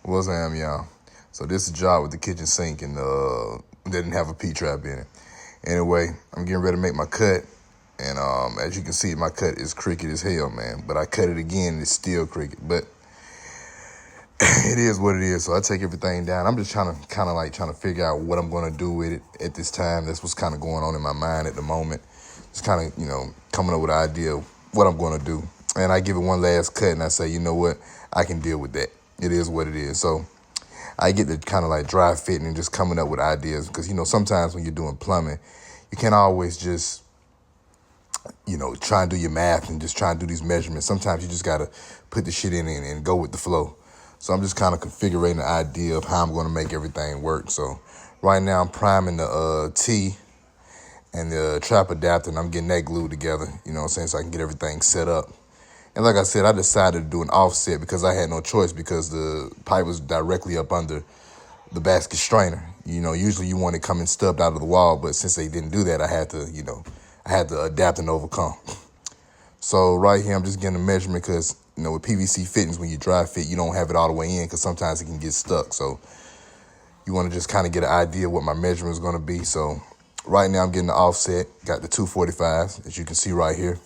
What's up, y'all? So this is a job with the kitchen sink and didn't have a P-trap in it. Anyway, I'm getting ready to make my cut. And as you can see, my cut is crooked as hell, man. But I cut it again and it's still crooked. But it is what it is. So I take everything down. I'm just trying to figure out what I'm going to do with it at this time. That's what's kind of going on in my mind at the moment. Just kind of, coming up with an idea of what I'm going to do. And I give it one last cut and I say, you know what? I can deal with that. It is what it is. So I get to kind of like dry fitting and just coming up with ideas because, sometimes when you're doing plumbing, you can't always just, try and do your math and just try and do these measurements. Sometimes you just got to put the shit in and go with the flow. So I'm just kind of configuring the idea of how I'm going to make everything work. So right now I'm priming the T and the trap adapter and I'm getting that glued together, so I can get everything set up. And like I said, I decided to do an offset because I had no choice because the pipe was directly up under the basket strainer. Usually you want it coming stubbed out of the wall, but since they didn't do that, I had to adapt and overcome. So right here, I'm just getting a measurement because, with PVC fittings, when you dry fit, you don't have it all the way in because sometimes it can get stuck. So you want to just kind of get an idea of what my measurement is going to be. So right now I'm getting the offset, got the 245s, as you can see right here.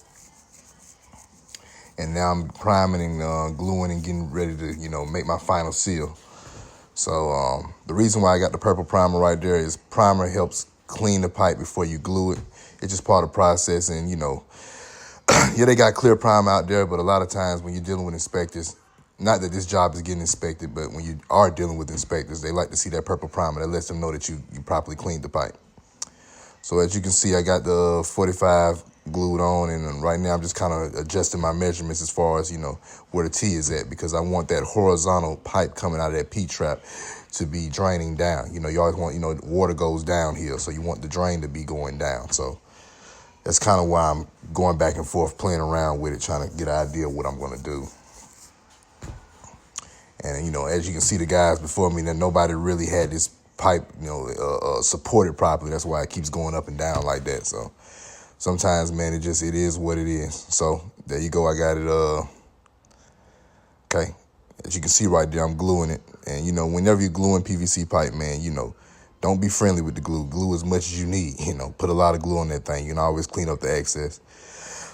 And now I'm priming and gluing and getting ready to, make my final seal. So the reason why I got the purple primer right there is primer helps clean the pipe before you glue it. It's just part of the process. And, yeah, they got clear primer out there, but a lot of times when you're dealing with inspectors, not that this job is getting inspected, but when you are dealing with inspectors, they like to see that purple primer that lets them know that you properly cleaned the pipe. So as you can see, I got the 45 glued on, and right now I'm just kind of adjusting my measurements as far as, where the T is at, because I want that horizontal pipe coming out of that P-trap to be draining down. You always want, water goes downhill, so you want the drain to be going down. So that's kind of why I'm going back and forth, playing around with it, trying to get an idea of what I'm going to do. And, as you can see, the guys before me, that nobody really had this pipe, supported properly. That's why it keeps going up and down like that. So sometimes, man, it is what it is. So there you go. I got it. Okay. As you can see right there, I'm gluing it. And, whenever you're gluing PVC pipe, man, don't be friendly with the glue. Glue as much as you need, put a lot of glue on that thing. You can always clean up the excess.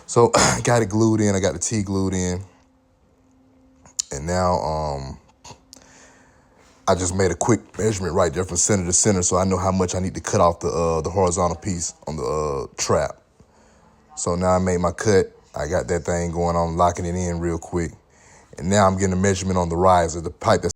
So got it glued in. I got the T glued in. And now, I just made a quick measurement right there from center to center, so I know how much I need to cut off the horizontal piece on the trap. So now I made my cut. I got that thing going on, locking it in real quick. And now I'm getting a measurement on the riser, the pipe that's